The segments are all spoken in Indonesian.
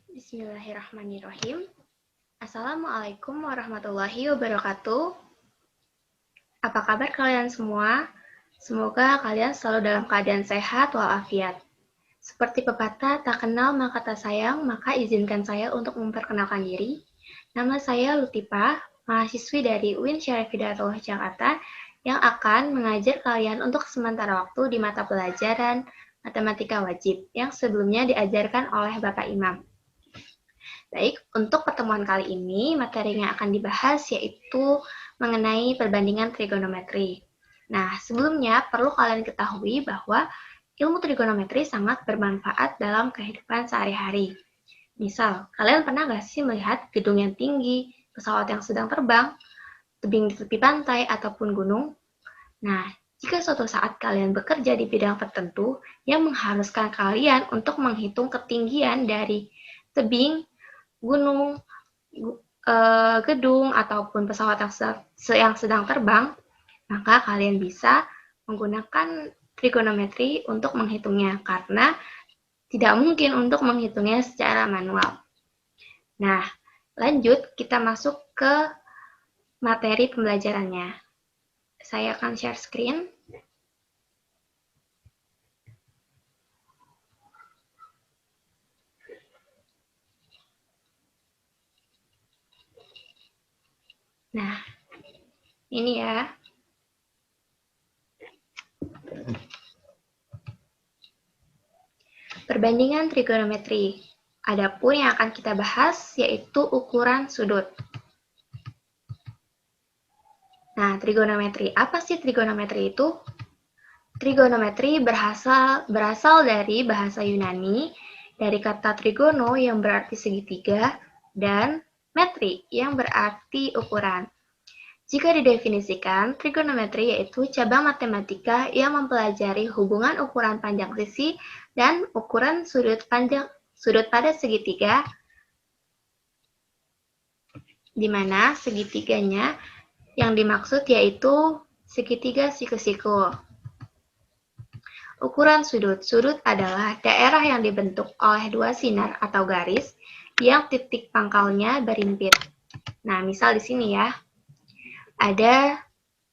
Bismillahirrahmanirrahim. Assalamualaikum warahmatullahi wabarakatuh. Apa kabar kalian semua? Semoga kalian selalu dalam keadaan sehat walafiat. Seperti pepatah, tak kenal maka tak sayang, maka izinkan saya untuk memperkenalkan diri. Nama saya Lutifa, mahasiswi dari UIN Syarif Hidayatullah Jakarta, yang akan mengajar kalian untuk sementara waktu di mata pelajaran matematika wajib yang sebelumnya diajarkan oleh Bapak Imam. Baik, untuk pertemuan kali ini, materi yang akan dibahas yaitu mengenai perbandingan trigonometri. Nah, sebelumnya perlu kalian ketahui bahwa ilmu trigonometri sangat bermanfaat dalam kehidupan sehari-hari. Misal, kalian pernah nggak sih melihat gedung yang tinggi, pesawat yang sedang terbang, tebing di tepi pantai, ataupun gunung? Nah, jika suatu saat kalian bekerja di bidang tertentu yang mengharuskan kalian untuk menghitung ketinggian dari tebing, gunung, gedung, ataupun pesawat yang sedang terbang, maka kalian bisa menggunakan trigonometri untuk menghitungnya, karena tidak mungkin untuk menghitungnya secara manual. Nah, lanjut kita masuk ke materi pembelajarannya. Saya akan share screen. Nah, ini ya. Perbandingan trigonometri. Adapun yang akan kita bahas yaitu ukuran sudut. Nah, trigonometri. Apa sih trigonometri itu? Trigonometri berasal dari bahasa Yunani, dari kata trigono yang berarti segitiga, dan metri yang berarti ukuran. Jika didefinisikan, trigonometri yaitu cabang matematika yang mempelajari hubungan ukuran panjang sisi dan ukuran sudut pada segitiga, di mana segitiganya yang dimaksud yaitu segitiga siku-siku. Ukuran sudut. Sudut adalah daerah yang dibentuk oleh dua sinar atau garis yang titik pangkalnya berimpit. Nah, misal di sini ya, ada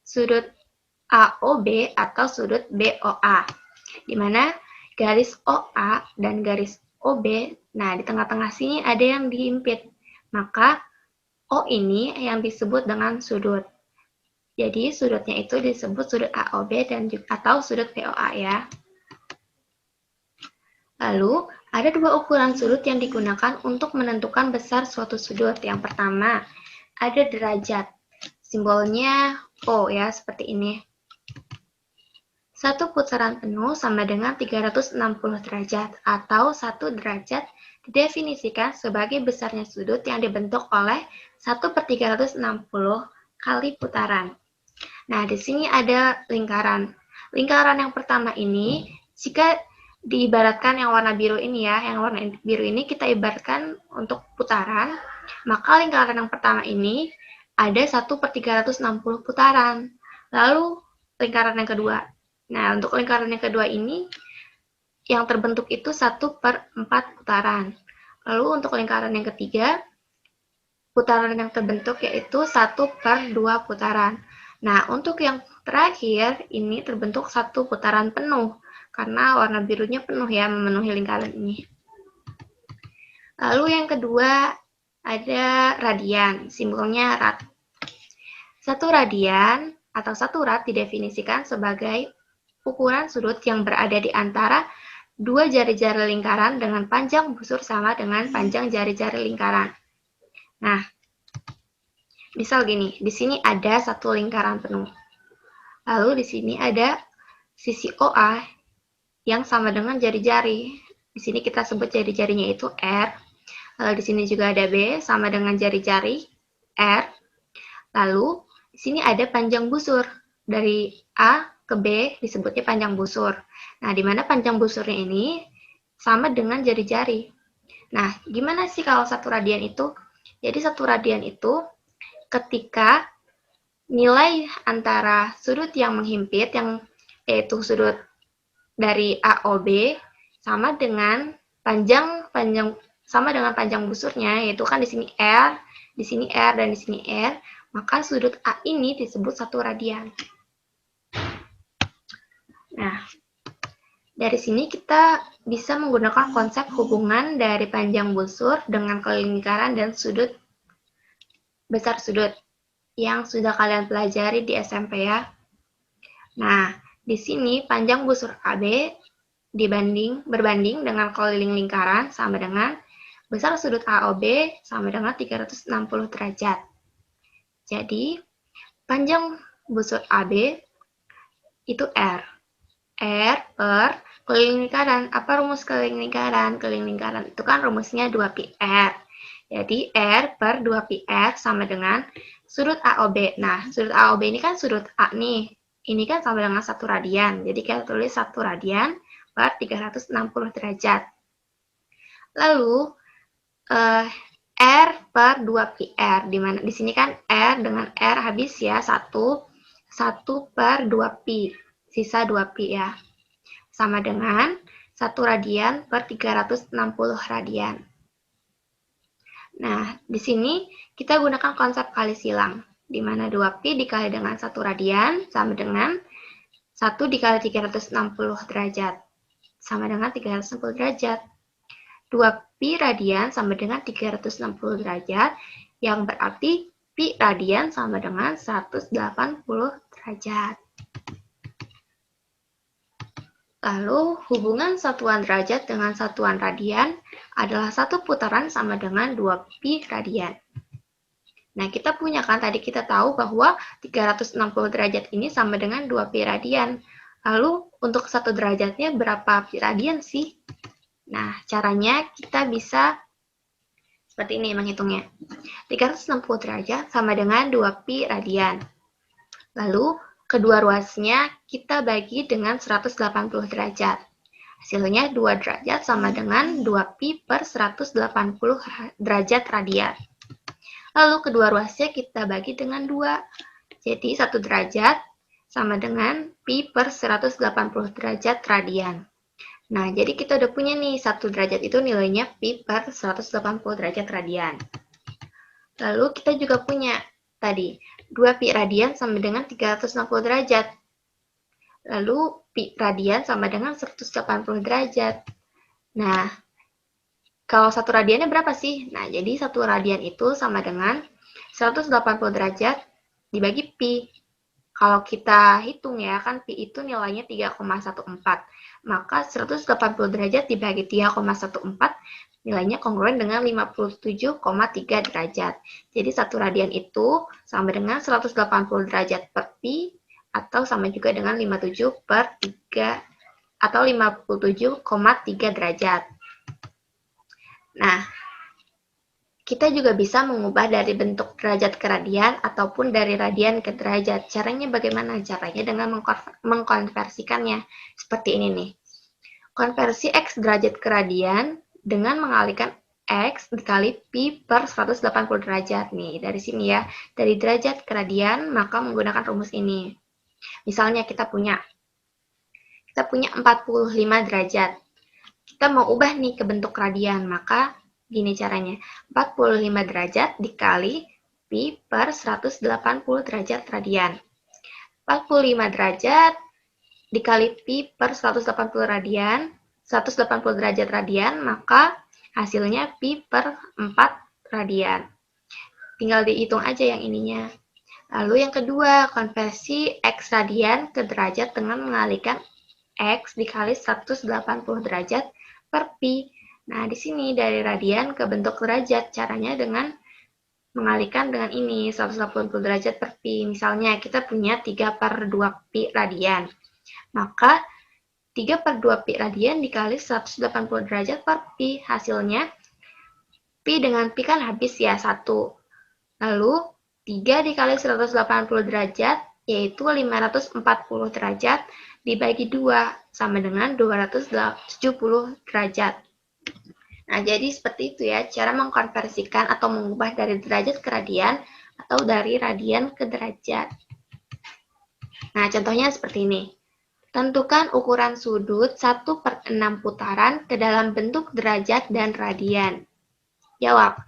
sudut AOB atau sudut BOA, di mana garis OA dan garis OB, nah di tengah-tengah sini ada yang diimpit, maka O ini yang disebut dengan sudut. Jadi sudutnya itu disebut sudut AOB dan atau sudut BOA ya. Lalu, ada dua ukuran sudut yang digunakan untuk menentukan besar suatu sudut. Yang pertama, ada derajat. Simbolnya O ya, seperti ini. Satu putaran penuh sama dengan 360 derajat, atau 1 derajat didefinisikan sebagai besarnya sudut yang dibentuk oleh 1/360 kali putaran. Nah, di sini ada lingkaran. Lingkaran yang pertama ini, jika diibaratkan yang warna biru ini ya, yang warna biru ini kita ibaratkan untuk putaran, maka lingkaran yang pertama ini ada 1/360 putaran. Lalu lingkaran yang kedua. Nah, untuk lingkaran yang kedua ini yang terbentuk itu 1/4 putaran. Lalu untuk lingkaran yang ketiga, putaran yang terbentuk yaitu 1/2 putaran. Nah, untuk yang terakhir ini terbentuk 1 putaran penuh, karena warna birunya penuh ya, memenuhi lingkaran ini. Lalu yang kedua ada radian, simbolnya rad. 1 radian atau 1 rad didefinisikan sebagai ukuran sudut yang berada di antara dua jari-jari lingkaran dengan panjang busur sama dengan panjang jari-jari lingkaran. Nah, misal gini, di sini ada 1 lingkaran penuh. Lalu di sini ada sisi OA yang sama dengan jari-jari. Di sini kita sebut jari-jarinya itu R. Lalu di sini juga ada B sama dengan jari-jari R. Lalu di sini ada panjang busur. Dari A ke B disebutnya panjang busur. Nah, di mana panjang busurnya ini sama dengan jari-jari. Nah, gimana sih kalau 1 radian itu? Jadi 1 radian itu ketika nilai antara sudut yang menghimpit, yaitu sudut dari AOB sama dengan panjang sama dengan panjang busurnya, yaitu kan di sini R, di sini R, dan di sini R, maka sudut A ini disebut 1 radian. Nah, dari sini kita bisa menggunakan konsep hubungan dari panjang busur dengan keliling lingkaran dan sudut besar sudut yang sudah kalian pelajari di SMP ya. Nah, di sini panjang busur AB berbanding dengan keliling lingkaran sama dengan besar sudut AOB sama dengan 360 derajat. Jadi, panjang busur AB itu R. R per keliling lingkaran. Apa rumus keliling lingkaran? Keliling lingkaran itu kan rumusnya 2πr. Jadi, R per 2πr sama dengan sudut AOB. Nah, sudut AOB ini kan sudut A nih. Ini kan sama dengan 1 radian. Jadi, kita tulis 1 radian per 360 derajat. Lalu, R per 2πr, di mana di sini kan R dengan R habis ya, 1 per 2pi, sisa 2pi ya. Sama dengan 1 radian per 360 radian. Nah, di sini kita gunakan konsep kali silang, di mana 2pi dikali dengan 1 radian sama dengan 1 dikali 360 derajat, sama dengan 360 derajat. 2pi radian sama dengan 360 derajat, yang berarti pi radian sama dengan 180 derajat. Lalu, hubungan satuan derajat dengan satuan radian adalah satu putaran sama dengan 2pi radian. Nah, kita punya kan, tadi kita tahu bahwa 360 derajat ini sama dengan 2pi radian. Lalu, untuk satu derajatnya berapa pi radian sih? Nah, caranya kita bisa seperti ini menghitungnya. 360 derajat sama dengan 2pi radian. Lalu, kedua ruasnya kita bagi dengan 180 derajat. Hasilnya 2 derajat sama dengan 2pi per 180 derajat radian. Lalu, kedua ruasnya kita bagi dengan 2. Jadi, 1 derajat sama dengan pi per 180 derajat radian. Nah, jadi kita udah punya nih, 1 derajat itu nilainya pi per 180 derajat radian. Lalu kita juga punya tadi, 2pi radian sama dengan 360 derajat. Lalu pi radian sama dengan 180 derajat. Nah, kalau 1 radiannya berapa sih? Nah, jadi 1 radian itu sama dengan 180 derajat dibagi pi. Kalau kita hitung ya, kan pi itu nilainya 3,14. Maka 180 derajat dibagi 3,14 nilainya kongruen dengan 57,3 derajat. Jadi 1 radian itu sama dengan 180 derajat per pi, atau sama juga dengan 57 per 3, atau 57,3 derajat. Nah, kita juga bisa mengubah dari bentuk derajat ke radian ataupun dari radian ke derajat. Caranya bagaimana? Caranya dengan mengkonversikannya. Seperti ini nih. Konversi X derajat ke radian dengan mengalihkan X dikali pi per 180 derajat. Nih, dari sini ya. Dari derajat ke radian, maka menggunakan rumus ini. Misalnya kita punya 45 derajat. Kita mau ubah nih ke bentuk radian, maka gini caranya, 45 derajat dikali pi per 180 derajat radian. 45 derajat dikali pi per 180 derajat radian, maka hasilnya pi per 4 radian. Tinggal dihitung aja yang ininya. Lalu yang kedua, konversi X radian ke derajat dengan mengalihkan X dikali 180 derajat per pi. Nah, di sini dari radian ke bentuk derajat, caranya dengan mengalihkan dengan ini, 180 derajat per pi. Misalnya, kita punya 3 per 2 pi radian. Maka, 3 per 2 pi radian dikali 180 derajat per pi. Hasilnya, pi dengan pi kan habis ya, 1. Lalu, 3 dikali 180 derajat, yaitu 540 derajat, dibagi 2, sama dengan 270 derajat. Nah, jadi seperti itu ya, cara mengkonversikan atau mengubah dari derajat ke radian atau dari radian ke derajat. Nah, contohnya seperti ini. Tentukan ukuran sudut 1/6 putaran ke dalam bentuk derajat dan radian. Jawab.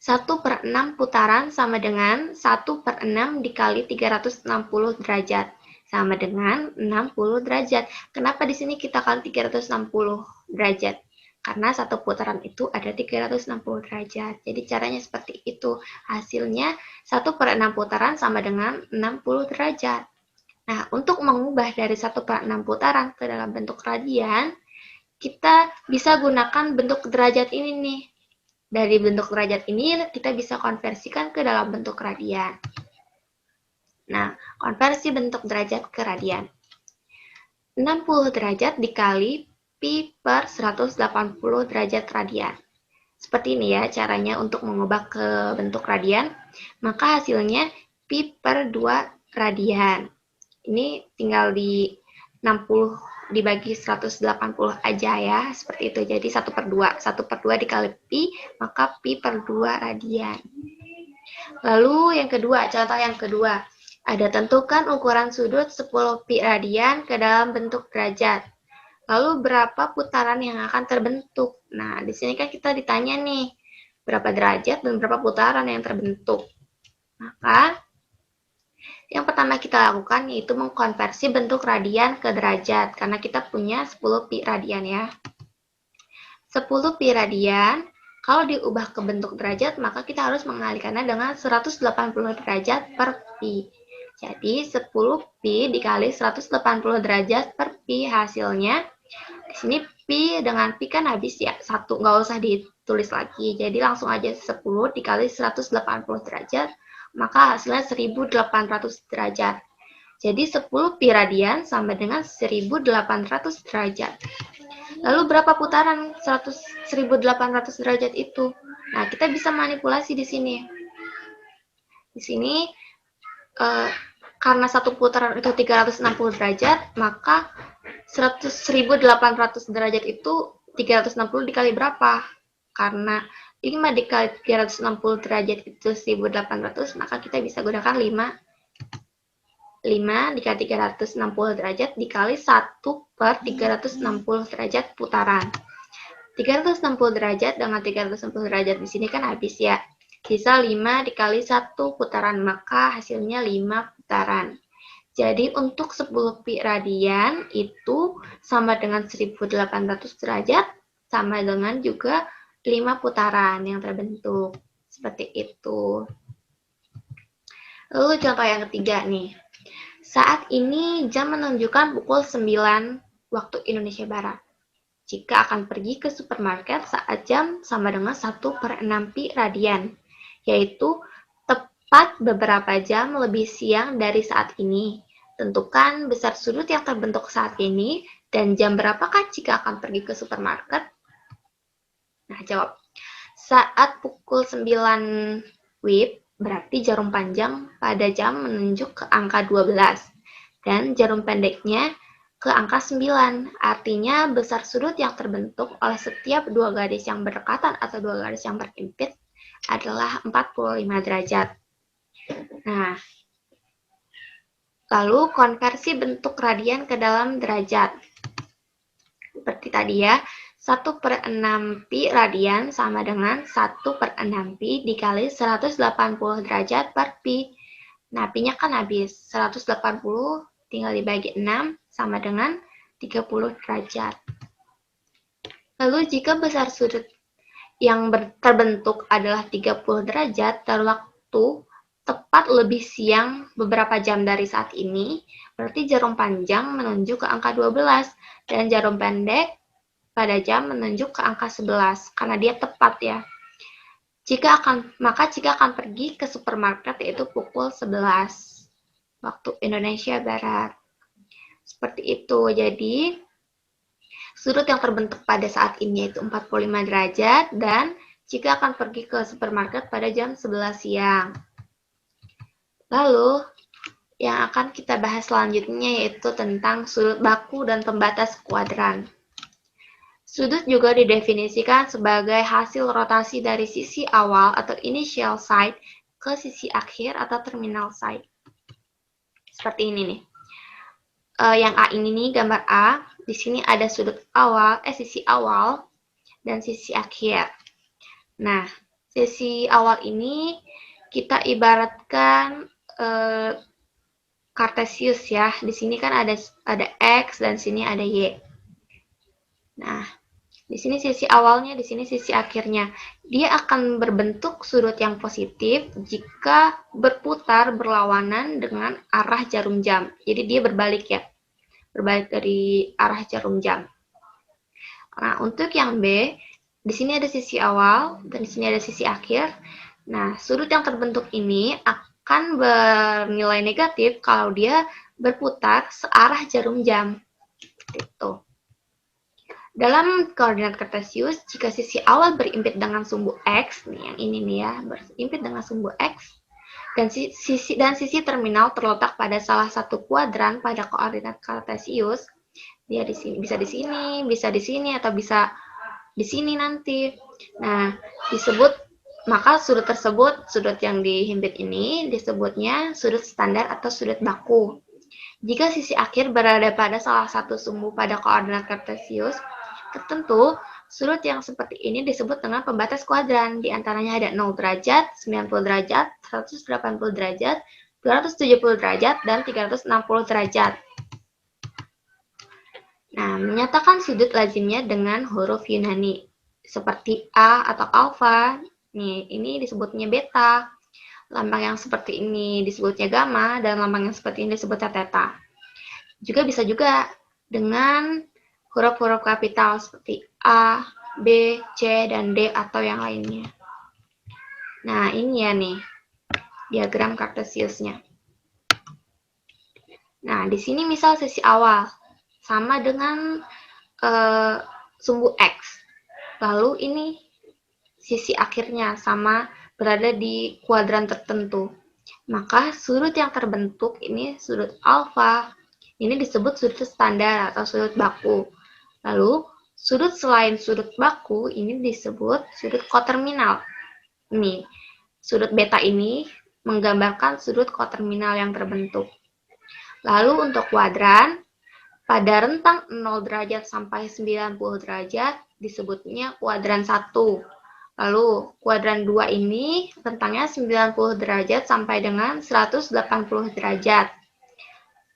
1/6 putaran sama dengan 1/6 dikali 360 derajat. Sama dengan 60 derajat. Kenapa di sini kita kali 360 derajat? Karena satu putaran itu ada 360 derajat. Jadi caranya seperti itu. Hasilnya 1/6 putaran sama dengan 60 derajat. Nah, untuk mengubah dari 1/6 putaran ke dalam bentuk radian, kita bisa gunakan bentuk derajat ini nih. Dari bentuk derajat ini, kita bisa konversikan ke dalam bentuk radian. Nah, konversi bentuk derajat ke radian. 60 derajat dikali pi per 180 derajat radian. Seperti ini ya caranya untuk mengubah ke bentuk radian. Maka hasilnya pi per 2 radian. Ini tinggal di 60 dibagi 180 aja ya, seperti itu. Jadi 1/2. 1/2 dikali pi, maka pi per 2 radian. Lalu yang kedua, contoh yang kedua. Ada tentukan ukuran sudut 10 pi radian ke dalam bentuk derajat. Lalu berapa putaran yang akan terbentuk? Nah, di sini kan kita ditanya nih, berapa derajat dan berapa putaran yang terbentuk. Maka yang pertama kita lakukan yaitu mengkonversi bentuk radian ke derajat, karena kita punya 10 pi radian ya. 10 pi radian, kalau diubah ke bentuk derajat, maka kita harus mengalihkannya dengan 180 derajat per pi. Jadi 10 pi dikali 180 derajat per pi hasilnya. Di sini pi dengan pi kan habis ya, 1, nggak usah ditulis lagi. Jadi langsung aja 10 dikali 180 derajat, maka hasilnya 1800 derajat. Jadi 10 pi radian sama dengan 1800 derajat. Lalu berapa putaran 1800 derajat itu? Nah, kita bisa manipulasi di sini. Di sini, karena satu putaran itu 360 derajat, maka 1800 derajat itu 360 dikali berapa? Karena 5 dikali 360 derajat itu 1800, maka kita bisa gunakan 5 dikali 360 derajat dikali 1/360 derajat putaran. 360 derajat dengan 360 derajat di sini kan habis ya. Sisa 5 dikali 1 putaran, maka hasilnya 5 putaran. Jadi untuk 10 pi radian itu sama dengan 1800 derajat, sama dengan juga 5 putaran yang terbentuk. Seperti itu. Lalu contoh yang ketiga nih. Saat ini jam menunjukkan pukul 9 waktu Indonesia Barat. Jika akan pergi ke supermarket saat jam sama dengan 1/6 pi radian, yaitu tepat beberapa jam lebih siang dari saat ini. Tentukan besar sudut yang terbentuk saat ini dan jam berapakah jika akan pergi ke supermarket? Nah, jawab. Saat pukul 9 WIB, berarti jarum panjang pada jam menunjuk ke angka 12 dan jarum pendeknya ke angka 9. Artinya besar sudut yang terbentuk oleh setiap dua garis yang berdekatan atau dua garis yang berhimpit adalah 45 derajat. Nah, lalu konversi bentuk radian ke dalam derajat. Seperti tadi ya, 1/6 pi radian sama dengan 1/6 pi dikali 180 derajat per pi. Nah, pi-nya kan habis. 180 tinggal dibagi 6 sama dengan 30 derajat. Lalu jika besar sudut yang terbentuk adalah 30 derajat dan waktu tepat lebih siang beberapa jam dari saat ini, berarti jarum panjang menunjuk ke angka 12 dan jarum pendek pada jam menunjuk ke angka 11 karena dia tepat ya. Maka jika akan pergi ke supermarket yaitu pukul 11 waktu Indonesia Barat. Seperti itu. Jadi sudut yang terbentuk pada saat ini yaitu 45 derajat dan jika akan pergi ke supermarket pada jam 11 siang. Lalu yang akan kita bahas selanjutnya yaitu tentang sudut baku dan pembatas kuadran. Sudut juga didefinisikan sebagai hasil rotasi dari sisi awal atau initial side ke sisi akhir atau terminal side. Seperti ini nih. Yang A ini nih, gambar A. Di sini ada sisi awal dan sisi akhir. Nah, sisi awal ini kita ibaratkan Kartesius ya. Di sini kan ada X dan sini ada Y. Nah, di sini sisi awalnya, di sini sisi akhirnya. Dia akan berbentuk sudut yang positif jika berputar berlawanan dengan arah jarum jam. Jadi dia berbalik ya. Berbalik dari arah jarum jam. Nah, untuk yang B, di sini ada sisi awal dan di sini ada sisi akhir. Nah, sudut yang terbentuk ini akan bernilai negatif kalau dia berputar searah jarum jam. Gitu. Dalam koordinat Kartesius, jika sisi awal berimpit dengan sumbu X, nih yang ini nih ya, berimpit dengan sumbu X, dan sisi terminal terletak pada salah satu kuadran pada koordinat Kartesius, dia di sini, bisa di sini, atau bisa di sini nanti. Nah, maka sudut tersebut, sudut yang dihimpit ini disebutnya sudut standar atau sudut baku. Jika sisi akhir berada pada salah satu sumbu pada koordinat Kartesius tertentu, sudut yang seperti ini disebut dengan pembatas kuadran. Di antaranya ada 0 derajat, 90 derajat, 180 derajat, 270 derajat, dan 360 derajat. Nah, menyatakan sudut lazimnya dengan huruf Yunani, seperti A atau alfa. Nih, ini disebutnya beta. Lambang yang seperti ini disebutnya gamma, dan lambang yang seperti ini disebutnya theta. Juga bisa juga dengan huruf-huruf kapital seperti A, B, C, dan D atau yang lainnya. Nah, ini ya nih, diagram Kartesiusnya. Nah, di sini misal sisi awal sama dengan sumbu X. Lalu ini sisi akhirnya sama berada di kuadran tertentu. Maka sudut yang terbentuk ini sudut alfa. Ini disebut sudut standar atau sudut baku. Lalu sudut selain sudut baku ini disebut sudut koterminal. Ini sudut beta ini menggambarkan sudut koterminal yang terbentuk. Lalu untuk kuadran, pada rentang 0 derajat sampai 90 derajat disebutnya kuadran 1. Lalu kuadran 2 ini rentangnya 90 derajat sampai dengan 180 derajat.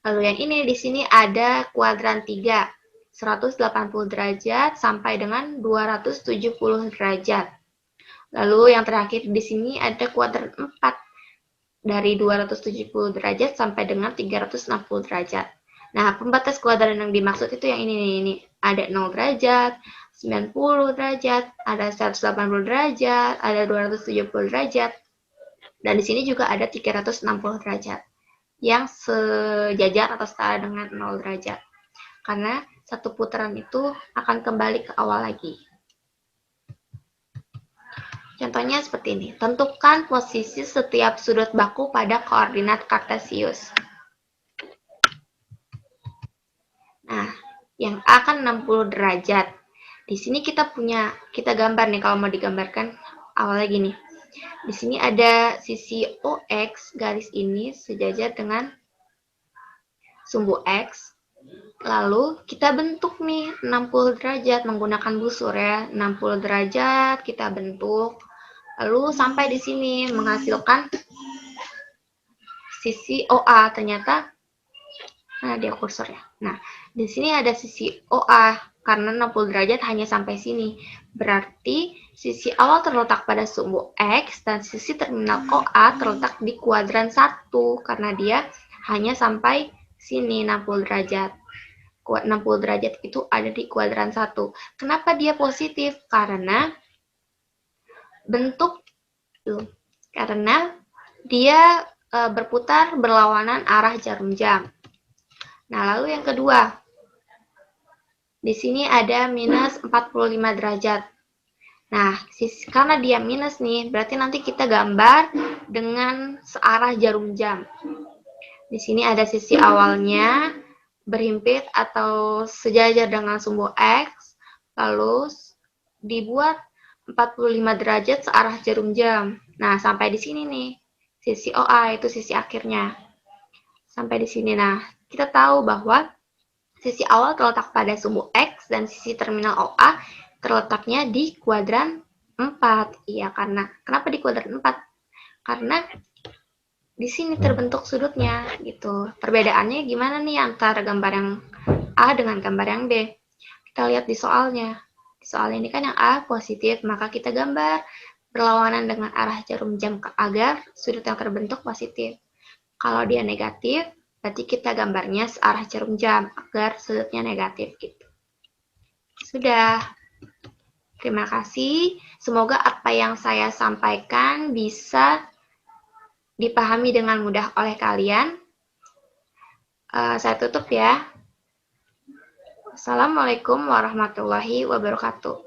Lalu yang ini di sini ada kuadran 3, 180 derajat sampai dengan 270 derajat. Lalu yang terakhir di sini ada kuadran 4, dari 270 derajat sampai dengan 360 derajat. Nah, pembatas kuadran yang dimaksud itu yang ini. Ada 0 derajat, 90 derajat, ada 180 derajat, ada 270 derajat. Dan di sini juga ada 360 derajat yang sejajar atau setara dengan 0 derajat. Karena satu putaran itu akan kembali ke awal lagi. Contohnya seperti ini. Tentukan posisi setiap sudut baku pada koordinat Kartesius. Nah, yang A kan 60 derajat. Di sini kita gambar nih kalau mau digambarkan awalnya gini. Di sini ada sisi OX, garis ini sejajar dengan sumbu X. Lalu kita bentuk nih 60 derajat menggunakan busur ya. 60 derajat kita bentuk. Lalu sampai di sini menghasilkan sisi OA. Ternyata dia kursor ya. Nah, di sini ada sisi OA karena 60 derajat hanya sampai sini. Berarti sisi awal terletak pada sumbu X dan sisi terminal OA terletak di kuadran 1 karena dia hanya sampai sini 60 derajat. 60 derajat itu ada di kuadran 1. Kenapa dia positif? Karena dia berputar berlawanan arah jarum jam. Nah, lalu yang kedua, di sini ada minus 45 derajat. Nah, karena dia minus nih, berarti nanti kita gambar dengan searah jarum jam. Di sini ada sisi awalnya berhimpit atau sejajar dengan sumbu X, lalu dibuat 45 derajat searah jarum jam. Nah, sampai di sini nih, sisi OA itu sisi akhirnya. Sampai di sini. Nah, kita tahu bahwa sisi awal terletak pada sumbu X dan sisi terminal OA terletaknya di kuadran 4. Iya, kenapa di kuadran 4? Karena di sini terbentuk sudutnya gitu. Perbedaannya gimana nih antara gambar yang A dengan gambar yang B? Kita lihat di soalnya. Di soal ini kan yang A positif, maka kita gambar berlawanan dengan arah jarum jam agar sudut yang terbentuk positif. Kalau dia negatif, berarti kita gambarnya searah jarum jam agar sudutnya negatif gitu. Sudah. Terima kasih. Semoga apa yang saya sampaikan bisa dipahami dengan mudah oleh kalian. Saya tutup ya. Assalamualaikum warahmatullahi wabarakatuh.